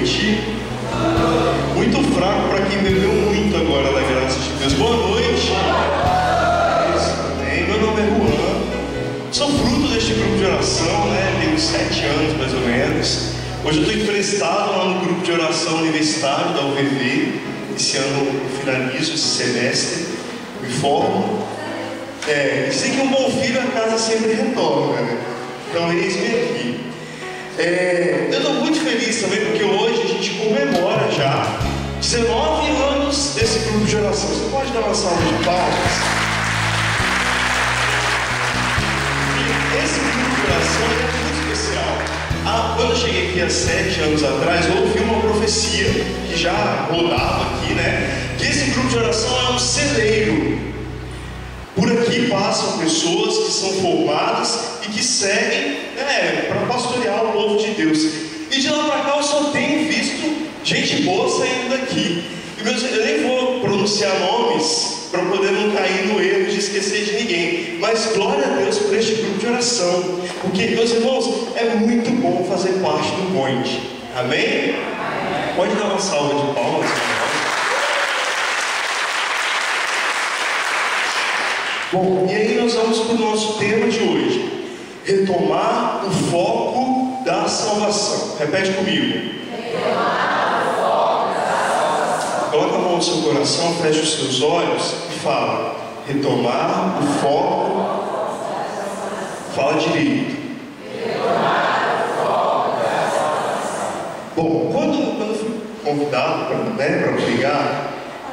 noite. Muito fraco para quem bebeu muito agora, da graça de Deus. Boa noite. Amém. Meu nome é Juan. Sou fruto deste grupo de oração, né? Tenho 7 anos mais ou menos. Hoje eu estou emprestado lá no grupo de oração universitário da UVV. Esse ano eu finalizo esse semestre, me formo. Dizem que um bom filho a casa sempre retorna, né? Então eis-me aqui. Eu estou muito feliz também porque hoje a gente comemora já 19 anos desse grupo de oração. Você pode dar uma salva de palmas? Esse grupo de oração é muito especial. Quando eu cheguei aqui há 7 anos atrás, eu ouvi uma profecia que já rodava aqui, né? Que esse grupo de oração é um celeiro. Por aqui passam pessoas que são formadas e que seguem para pastorear o povo de Deus. E de lá para cá eu só tenho visto gente boa saindo daqui. E eu nem vou pronunciar nomes para poder não cair no erro de esquecer de ninguém. Mas glória a Deus por este grupo de oração. Porque, meus irmãos, é muito bom fazer parte do bonde. Amém? Pode dar uma salva de palmas. Bom, e aí nós vamos para o nosso tema de hoje: retomar o foco da salvação. Repete comigo. Retomar o foco da salvação. Coloca a mão no seu coração, feche os seus olhos e fala: retomar o foco. Fala direito. Retomar o foco da salvação. Bom, quando eu fui convidado para pregar,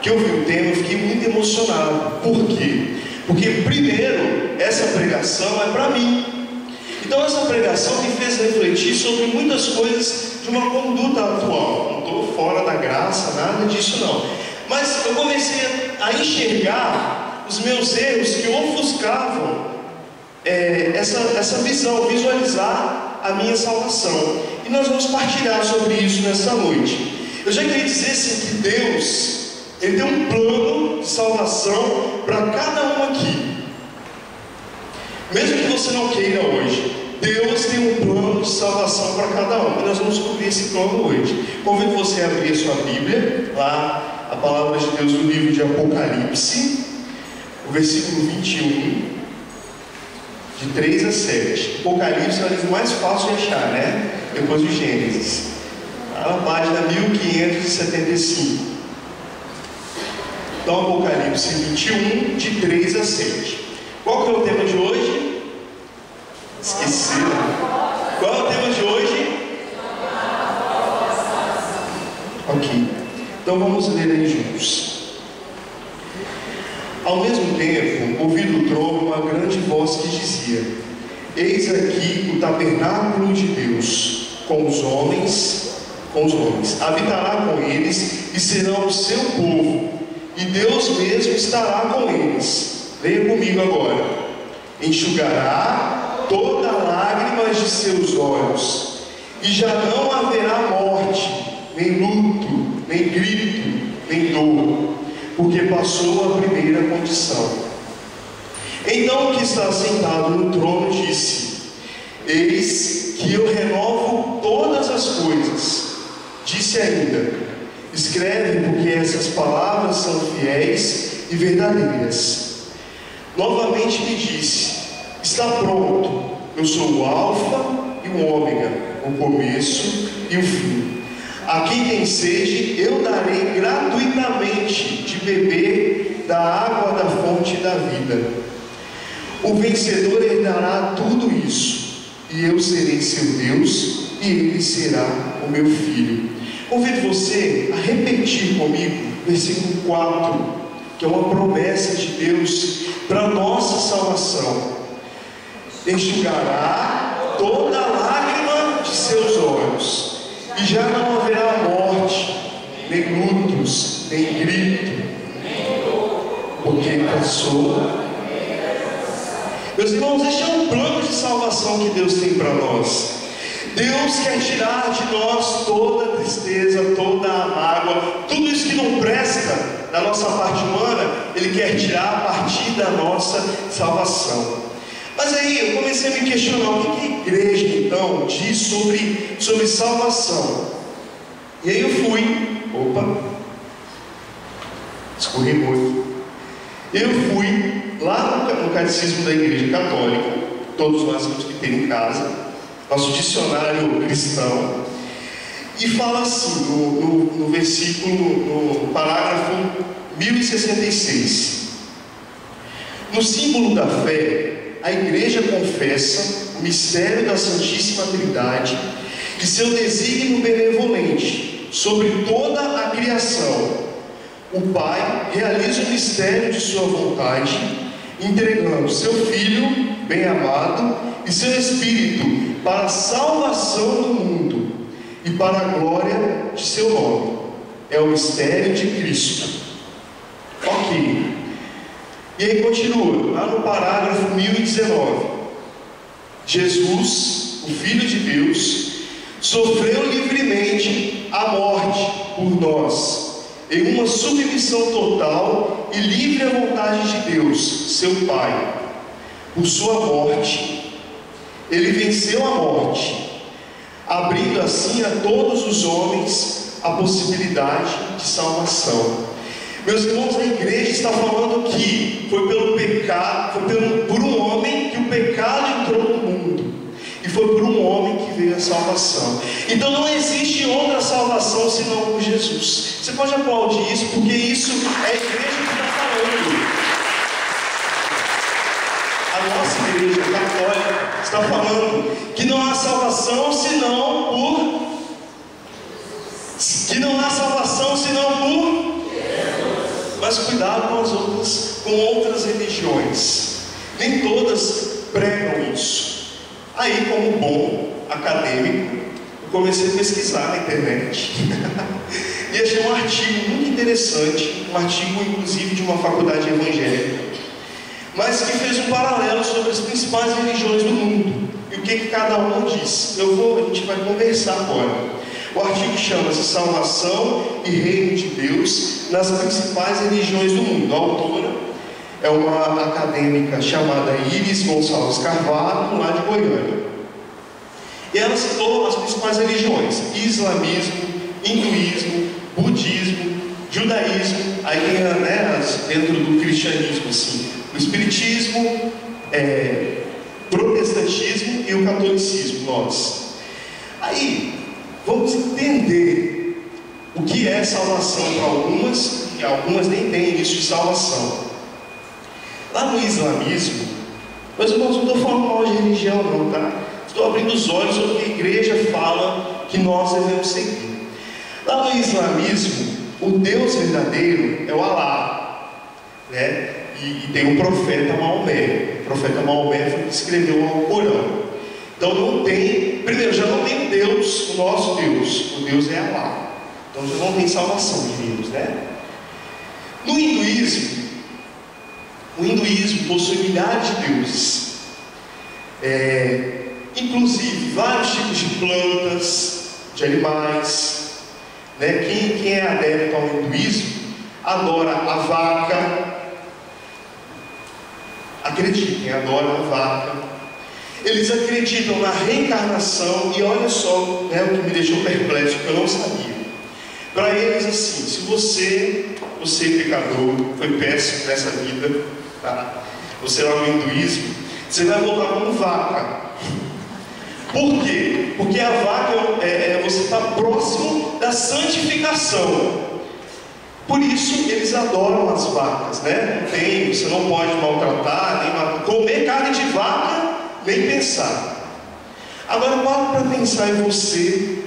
que eu vi o tema, eu fiquei muito emocionado. Por quê? Porque, primeiro, essa pregação é para mim. Então, essa pregação me fez refletir sobre muitas coisas de uma conduta atual. Não estou fora da graça, nada disso não. Mas eu comecei a enxergar os meus erros que ofuscavam essa visão, visualizar a minha salvação. E nós vamos partilhar sobre isso nessa noite. Eu já queria dizer assim, que Deus, Ele tem um plano de salvação para cada um aqui. Mesmo que você não queira hoje, Deus tem um plano de salvação para cada um. E nós vamos descobrir esse plano hoje. Convido você a abrir a sua Bíblia, lá, a palavra de Deus no livro de Apocalipse, o versículo 21, de 3 a 7. Apocalipse é o livro mais fácil de achar, né? Depois do Gênesis. Lá na página 1575. Então, Apocalipse 21, de 3 a 7. Qual que é o tema de hoje? Esqueceram. Qual é o tema de hoje? Ok. Então vamos ler aí juntos. Ao mesmo tempo, ouvi do trono uma grande voz que dizia: eis aqui o tabernáculo de Deus, com os homens. Habitará com eles e serão o seu povo. E Deus mesmo estará com eles. Leia comigo agora. Enxugará toda lágrima de seus olhos, e já não haverá morte, nem luto, nem grito, nem dor, porque passou a primeira condição. Então o que está sentado no trono disse: eis que eu renovo todas as coisas. Disse ainda: escreve, porque essas palavras são fiéis e verdadeiras. Novamente me disse: está pronto, eu sou o Alfa e o Ômega, o começo e o fim. A quem tem sede, eu darei gratuitamente de beber da água da fonte da vida. O vencedor herdará tudo isso, e eu serei seu Deus, e ele será o meu filho. Convido você a repetir comigo versículo 4, que é uma promessa de Deus para a nossa salvação. Enxugará toda lágrima de seus olhos, e já não haverá morte, nem lutos, nem grito, porque passou. Meus irmãos, este é um plano de salvação que Deus tem para nós. Deus quer tirar de nós toda a tristeza, toda a mágoa, tudo isso que não presta da nossa parte humana, Ele quer tirar a partir da nossa salvação. Mas aí eu comecei a me questionar: o que a igreja então diz sobre salvação? E aí eu fui, escorri muito. Eu fui lá no catecismo da Igreja Católica, todos nós temos que ter em casa, nosso dicionário cristão, e fala assim, no versículo, no parágrafo 1066. No símbolo da fé, a Igreja confessa o mistério da Santíssima Trindade e seu desígnio benevolente sobre toda a criação. O Pai realiza o mistério de sua vontade, entregando seu Filho bem-amado e seu Espírito para a salvação do mundo e para a glória de seu nome. É o mistério de Cristo. Ok. E aí continua, lá no parágrafo 1019. Jesus, o Filho de Deus, sofreu livremente a morte por nós, em uma submissão total e livre à vontade de Deus, seu Pai. Por sua morte, ele venceu a morte, abrindo assim a todos os homens a possibilidade de salvação. Meus irmãos, a igreja está falando que foi pelo pecado, por um homem que o pecado entrou no mundo, e foi por um homem que veio a salvação. Então não existe outra salvação senão por Jesus. Você pode aplaudir isso, porque isso é a igreja que está falando. A nossa igreja católica está falando que não há salvação senão por Mas cuidado com outras religiões. Nem todas pregam isso. Aí, como bom acadêmico, eu comecei a pesquisar na internet e achei um artigo muito interessante, um artigo inclusive de uma faculdade evangélica, mas que fez um paralelo sobre as principais religiões do mundo e o que cada uma diz. A gente vai conversar agora. O artigo chama-se Salvação e Reino de Deus nas principais religiões do mundo. A autora é uma acadêmica chamada Iris Gonçalves Carvalho, lá de Goiânia. E ela citou as principais religiões: islamismo, hinduísmo, budismo, judaísmo, aí tem dentro do cristianismo, assim, o espiritismo, protestantismo e o catolicismo, nós. Aí, vamos entender o que é salvação para algumas, e algumas nem têm isso de salvação. Lá no islamismo, meus irmãos, não estou falando mal de religião não, tá? Estou abrindo os olhos sobre o que a igreja fala que nós devemos seguir. Lá no islamismo, o Deus verdadeiro é o Alá, né? E tem o profeta Maomé. O profeta Maomé foi o que escreveu o Corão. Então não tem, primeiro, já não tem Deus, o nosso Deus. O Deus é Alá. Então já não tem salvação de Deus, né? No hinduísmo, o hinduísmo possui milhares de deuses. Inclusive vários tipos de plantas, de animais, né? Quem é adepto ao hinduísmo adora a vaca. Acreditem, adora a vaca. Eles acreditam na reencarnação. E olha só, o que me deixou perplexo, que eu não sabia. Para eles, assim, se você pecador, foi péssimo nessa vida, tá? Você lá no hinduísmo, você vai voltar como vaca. Por quê? Porque a vaca você está próximo da santificação. Por isso eles adoram as vacas, né? Você não pode maltratar, nem comer carne de vaca, nem pensar. Agora para pensar em você,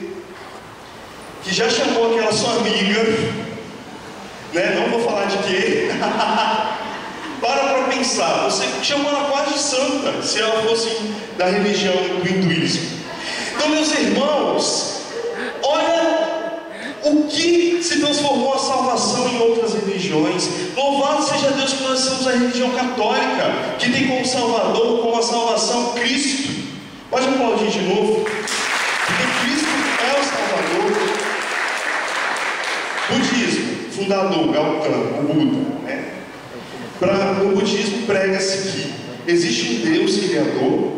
que já chamou aquela sua amiga, né? Não vou falar de quê. Para pensar, você chamou ela quase de santa, se ela fosse da religião do hinduísmo. Então, meus irmãos, olha o que se transformou a salvação em outras religiões. Louvado seja Deus que nós somos a religião católica, que tem como Salvador, como a salvação, Cristo. Pode aplaudir de novo, porque Cristo é o Salvador. Budismo, fundador, Gautama, o Buda, né? No budismo prega-se que existe um Deus criador,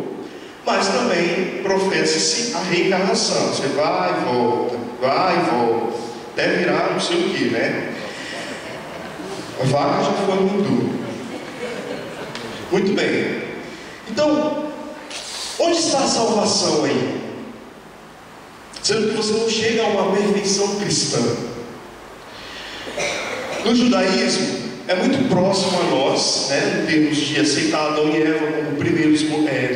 mas também professa-se a reencarnação. Você vai e volta. vai e volta, até virar não sei o que, né? A vaca já foi muito. Muito bem. Então, onde está a salvação aí? Sendo que você não chega a uma perfeição cristã. No judaísmo, é muito próximo a nós, né, em termos de aceitar Adão e Eva como primeiros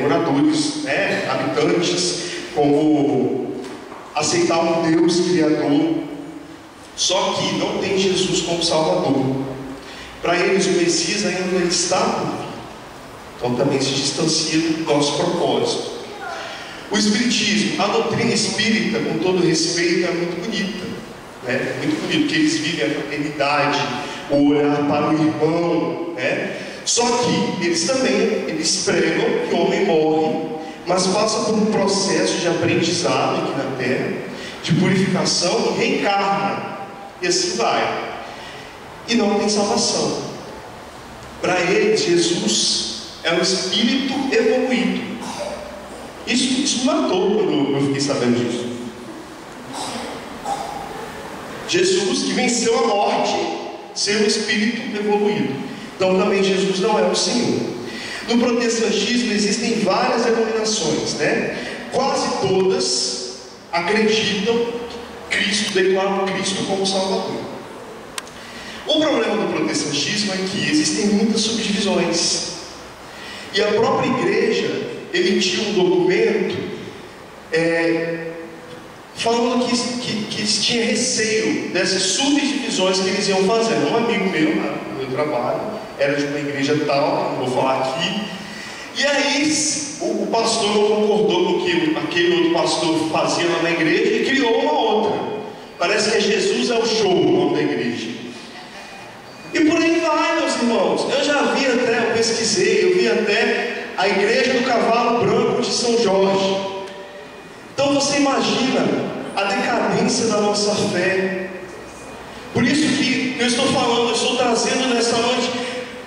moradores, né, habitantes, como aceitar um Deus Criador. Só que não tem Jesus como Salvador. Para eles, o Messias ainda está por vir. Então também se distancia do nosso propósito. O Espiritismo, a doutrina espírita, com todo respeito, é muito bonita, né? Muito bonito, porque eles vivem a fraternidade, o olhar para o irmão, né? Só que eles pregam que o homem morre, mas passa por um processo de aprendizado aqui na Terra, de purificação, e reencarna, e assim vai. E não tem salvação. Para eles, Jesus é um espírito evoluído. Isso me matou quando eu fiquei sabendo disso. Jesus que venceu a morte, ser um espírito evoluído. Então também Jesus não é o Senhor. No protestantismo existem várias denominações, né? Quase todas acreditam que Cristo, declaram Cristo como Salvador. O problema do protestantismo é que existem muitas subdivisões. E a própria igreja emitiu um documento falando que tinha receio dessas subdivisões que eles iam fazer. Um amigo meu, no meu trabalho, era de uma igreja tal, não vou falar aqui. E aí o pastor não concordou com o que aquele outro pastor fazia lá na igreja e criou uma outra. Parece que Jesus é o show, o nome da igreja. E por aí vai, meus irmãos. Eu já vi até, eu pesquisei, eu vi até a igreja do Cavalo Branco de São Jorge. Então você imagina a decadência da nossa fé. Por isso que eu estou falando, eu estou trazendo nesta noite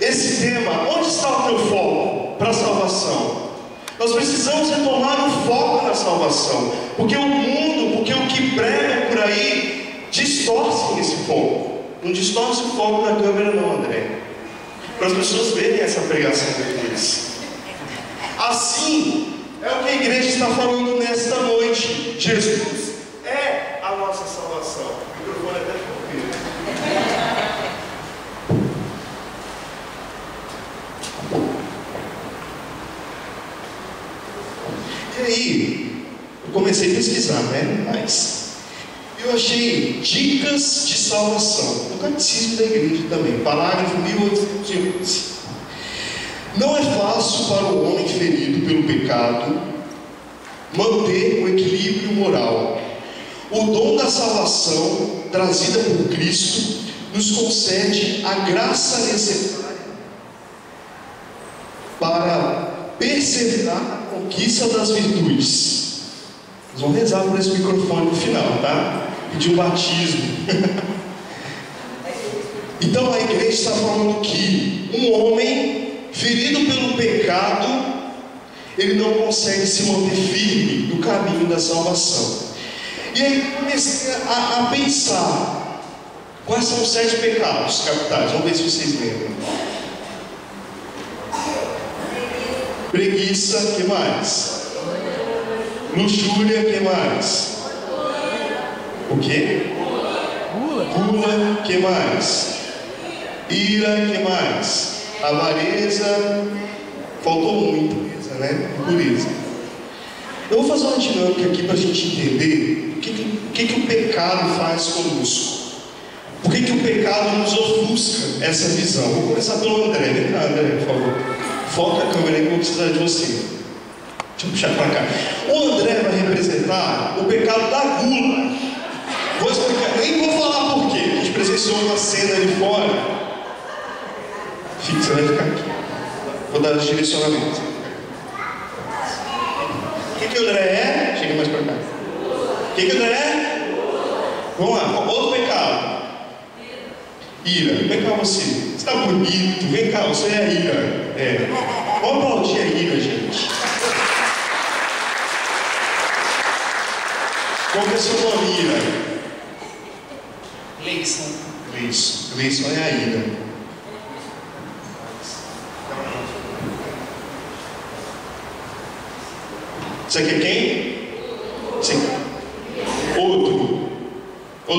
esse tema. Onde está o teu foco para a salvação? Nós precisamos retomar o foco na salvação, porque o mundo, porque o que pregam por aí distorcem esse foco. Não distorce o foco da câmera não, André, para as pessoas verem essa pregação deles. Assim é o que a igreja está falando nesta noite. Jesus é a nossa salvação. O microfone até ficou. E aí, eu comecei a pesquisar, né? Mas eu achei dicas de salvação no catecismo da igreja também, parágrafo 1811. Não é fácil para o homem ferido pelo pecado manter o equilíbrio moral. O dom da salvação, trazida por Cristo, nos concede a graça necessária para perseverar na conquista das virtudes. Nós vamos rezar por esse microfone no final, tá? Pedir um batismo. Então a igreja está falando que um homem ferido pelo pecado, ele não consegue se manter firme no caminho da salvação. E aí comecei a pensar quais são os 7 pecados capitais. Vamos ver se vocês lembram. Preguiça, que mais? Luxúria, que mais? O quê? Gula, que mais? Ira, que mais? Avareza, faltou muito, né? Impureza. Eu vou fazer uma dinâmica aqui para a gente entender o que o pecado faz conosco. Por que o pecado nos ofusca essa visão? Vou começar pelo André. Vem cá, André, por favor. Foca a câmera aí que eu vou precisar de você. Deixa eu puxar para cá. O André vai representar o pecado da gula. Vou explicar, nem vou falar por quê. A gente presenciou uma cena ali fora. Fica, você vai ficar aqui. Vou dar os direcionamentos. O que o André é? Chega mais para cá. O que o André é? Vamos lá, outro pecado. Ira. Vem cá você. Você está bonito. Vem cá, você é a ira. Vamos aplaudir a ira, gente. Qual que é o seu nome, Ira? Gleison é a Ida. Você quer quem? Sim. Outro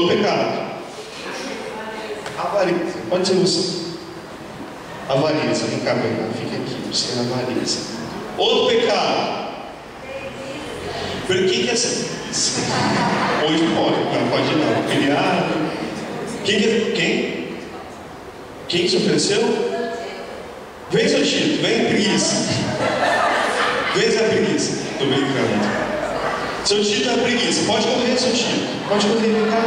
pecado. Avareza. Pode ser você. Avareza. Vem cá, fica aqui. Você é avareza. Outro pecado. Quem quer ser? Hoje pode. Não pode não. Criar. Quem se ofereceu? Vem, seu Tito. Vem, preguiça. Vem, Zé Preguiça. Estou brincando. Seu Tito é preguiça. Pode correr, seu Tito. Pode correr, vem cá.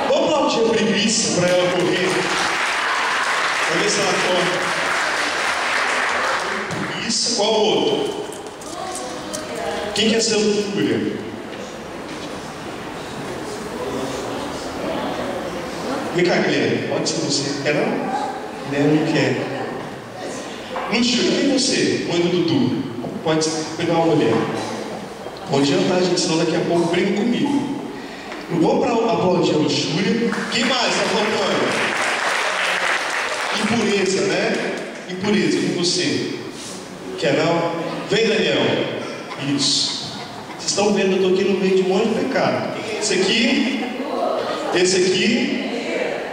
Vamos lá, o dia preguiça para ela correr. Para ver se ela corre. Preguiça. Qual outro? Quem quer ser luxúria? Vem cá, Guilherme. Pode ser você. Quer não? Guilherme não quer. Luxúria, vem você, mãe do Dudu. Pode pegar uma mulher. Pode jantar, gente, senão daqui a pouco briga comigo. Não vamos para aplaudir a luxúria. Quem mais está faltando? Impureza, né? Impureza, com você. Quer não? Vem, Daniel. Isso. Vocês estão vendo, eu estou aqui no meio de um monte de pecado. Esse aqui. Esse aqui.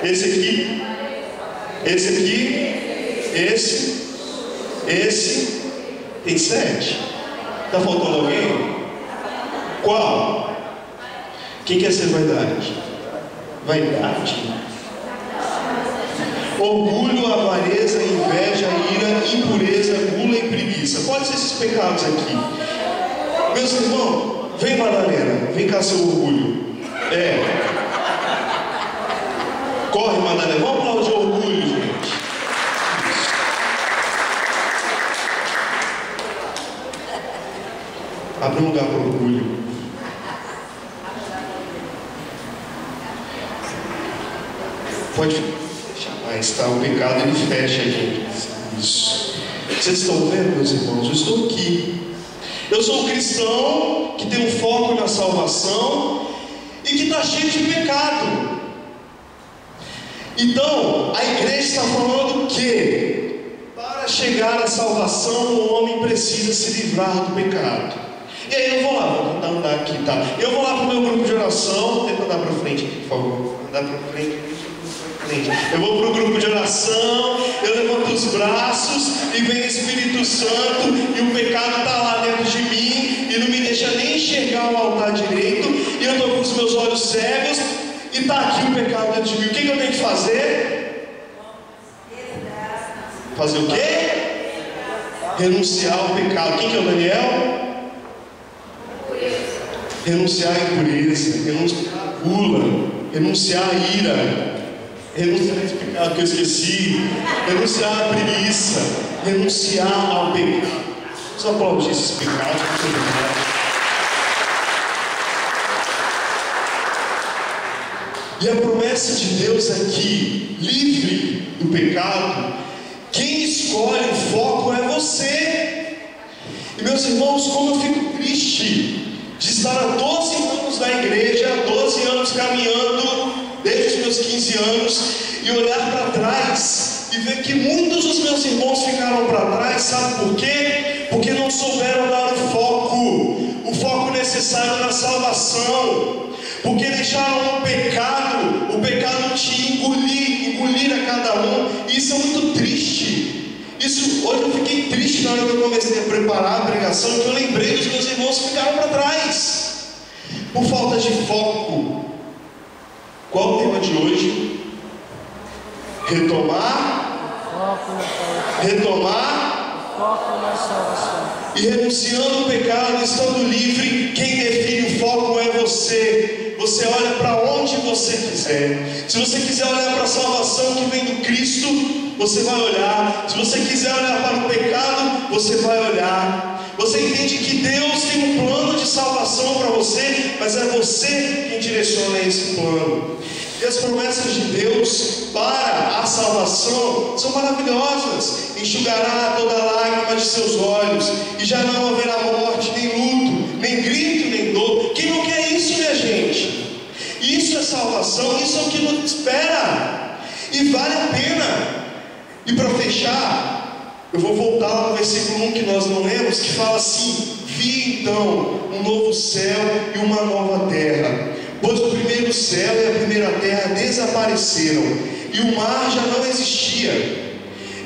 Esse aqui. Esse aqui. Esse. Tem 7. Está faltando alguém? Qual? Quem quer ser vaidade? Vaidade? Orgulho, avareza, inveja, ira, impureza, gula e preguiça. Pode ser esses pecados aqui. Meus irmãos, vem Madalena, vem cá seu orgulho. Corre, Madalena, vamos aplaudir o orgulho, gente. Abre um lugar para o orgulho. Pode fechar mais, tá? O pecado ele fecha a gente. Isso. Vocês estão vendo, meus irmãos? Eu estou aqui. Eu sou um cristão que tem um foco na salvação e que está cheio de pecado. Então, a igreja está falando que para chegar à salvação o homem precisa se livrar do pecado. E aí eu vou lá, vou tentar andar aqui, tá? Eu vou lá para o meu grupo de oração. Tenta andar para frente aqui, por favor. Andar para frente. Eu vou para o grupo de oração, eu levanto os braços e vem o Espírito Santo e o pecado está lá dentro de mim e não me deixa nem enxergar o altar direito e eu estou com os meus olhos cegos e está aqui o pecado dentro de mim. O que eu tenho que fazer? Fazer o quê? Renunciar ao pecado. Quem que é o Daniel? Renunciar à impureza, renunciar à gula, renunciar à ira, renunciar a esse pecado que eu esqueci, renunciar à preguiça, renunciar ao pecado. Vamos aplaudir esses pecados. E a promessa de Deus aqui, livre do pecado, quem escolhe o foco é você. E meus irmãos, como eu fico triste de estar há 12 anos na igreja, 12 anos caminhando, desde os meus 15 anos, e olhar para trás e ver que muitos dos meus irmãos ficaram para trás. Sabe por quê? Porque não souberam dar o foco necessário na salvação, porque deixaram o pecado te engolir a cada um. E isso é muito triste. Hoje eu fiquei triste na hora que eu comecei a preparar a pregação, que eu lembrei dos meus irmãos que ficaram para trás por falta de foco. Qual o tema de hoje? Retomar foco na salvação. E renunciando o pecado, estando livre, quem define o foco é você. Você olha para onde você quiser. Se você quiser olhar para a salvação que vem do Cristo, você vai olhar. Se você quiser olhar para o pecado, você vai olhar. Você entende que Deus tem um plano de salvação para você, mas é você quem direciona esse plano. E as promessas de Deus para a salvação são maravilhosas. Enxugará toda lágrima de seus olhos, e já não haverá morte, nem luto, nem grito, nem dor. Quem não quer isso, minha gente? Isso é salvação, isso é o que nos espera, e vale a pena. E para fechar, eu vou voltar lá no versículo 1 que nós não lemos, que fala assim: vi então um novo céu e uma nova terra, pois o primeiro céu e a primeira terra desapareceram, e o mar já não existia.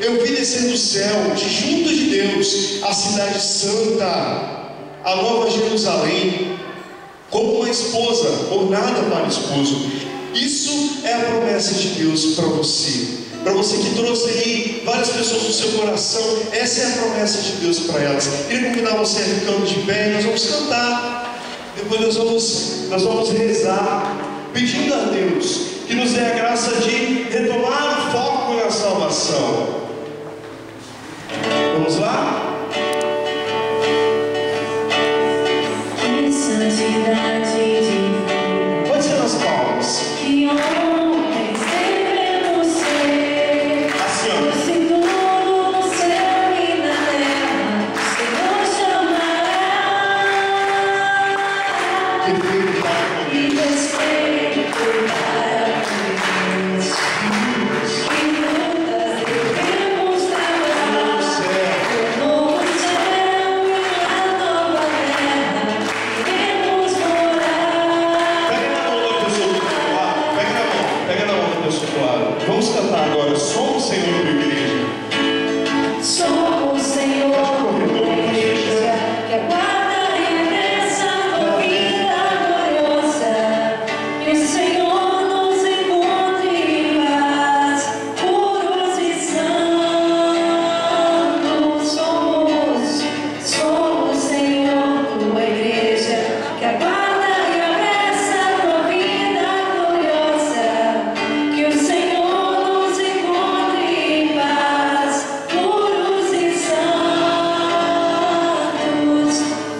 Eu vi descer do céu, de junto de Deus, a cidade santa, a nova Jerusalém, como uma esposa ornada para o esposo. Isso é a promessa de Deus para você. Para você que trouxe aí várias pessoas no seu coração, essa é a promessa de Deus para elas. Queria convidar você a ficando de pé, nós vamos cantar. Depois nós vamos rezar, pedindo a Deus que nos dê a graça de retomar o foco na salvação. Vamos lá? Que santidade divina, Pode ser nas palmas. que homens devemos ser. Assim, ó. Pois em tudo no céu e na terra, o Senhor chamará. Que Deus vai E comigo. respeito para com Deus. E lutas devemos travar. O novo céu e a nova terra, iremos morar. Pega na mão da pessoa do lado. Vamos cantar agora. Somos Senhor da igreja. Somos Senhor, igreja, que aguarda e apressa a vida gloriosa. Que o Senhor nos encontre em paz, puros e santos. Somos Senhor, tua igreja, que aguarda e apressa a vida gloriosa. Que o Senhor nos encontre em paz, puros e santos.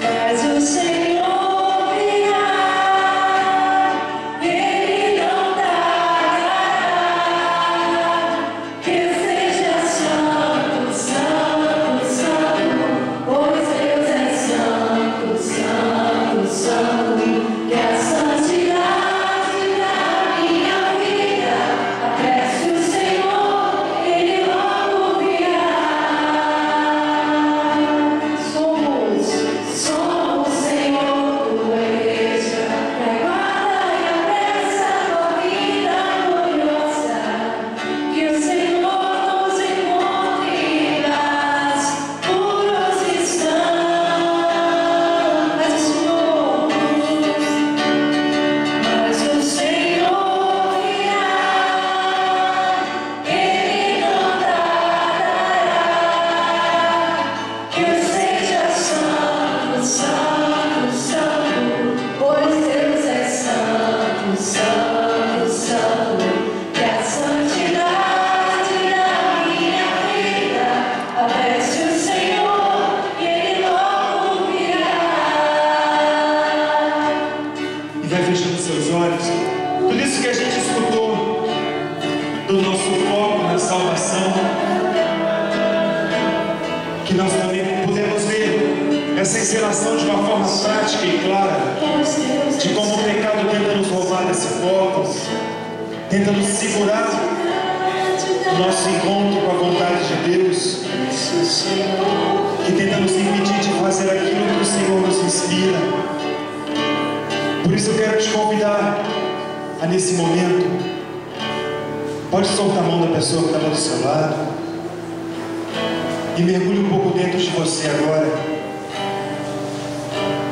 Mas o Senhor virá, Ele não tardará. Que seja santo, santo, santo, pois Deus é santo, santo, santo. Que a santidade da minha vida apresse o Senhor, Ele logo virá. Somos Senhor, tua igreja, que aguarda e apressa a tua vida gloriosa. Que o Senhor nos encontre em paz, puros e santos. Mas o Senhor virá, Ele não tardará. Que eu seja santo, santo, santo, pois Deus é santo, santo, santo. Que a santidade da minha vida apresse o Senhor, e Ele logo virá. E vai fechando seus olhos. Tudo isso que a gente escutou do nosso foco na salvação, que nós também pudemos ver essa encenação de uma forma prática e clara de como o pecado tenta nos roubar desse foco, tenta nos segurar no nosso encontro com a vontade de Deus, que tenta nos impedir de fazer aquilo que o Senhor nos inspira. Por isso eu quero te convidar a, nesse momento, pode soltar a mão da pessoa que estava do seu lado e mergulhe um pouco dentro de você agora.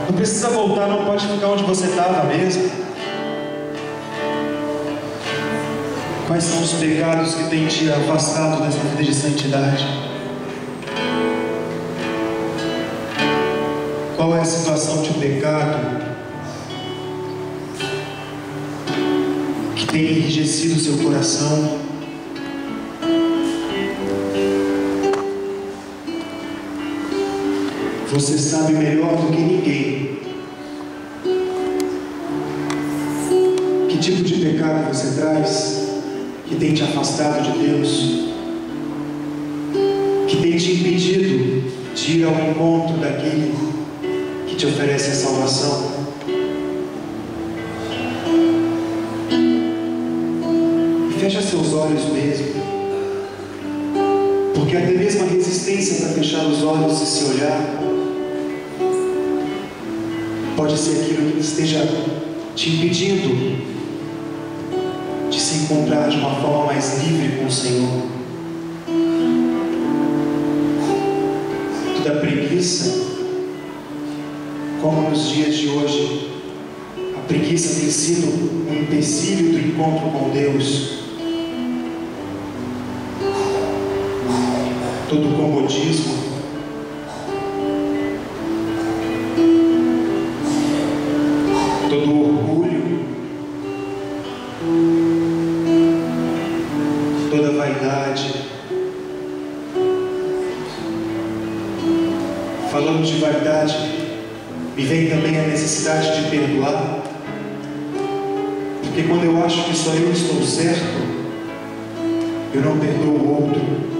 Não precisa voltar, não, pode ficar onde você estava mesmo. Quais são os pecados que têm te afastado dessa vida de santidade? Qual é a situação de pecado que tem enrijecido o seu coração? Você sabe melhor do que ninguém que tipo de pecado você traz, que tem te afastado de Deus, que tem te impedido de ir ao encontro daquele que te oferece a salvação. fecha seus olhos mesmo. Porque até mesmo a resistência para fechar os olhos e se olhar pode ser aquilo que esteja te impedindo de se encontrar de uma forma mais livre com o Senhor. Toda preguiça, como nos dias de hoje, a preguiça tem sido um empecilho do encontro com Deus. Todo comodismo, todo orgulho, toda vaidade. Falando de vaidade, me vem também a necessidade de perdoar, porque quando eu acho que só eu estou certo, eu não perdoo o outro.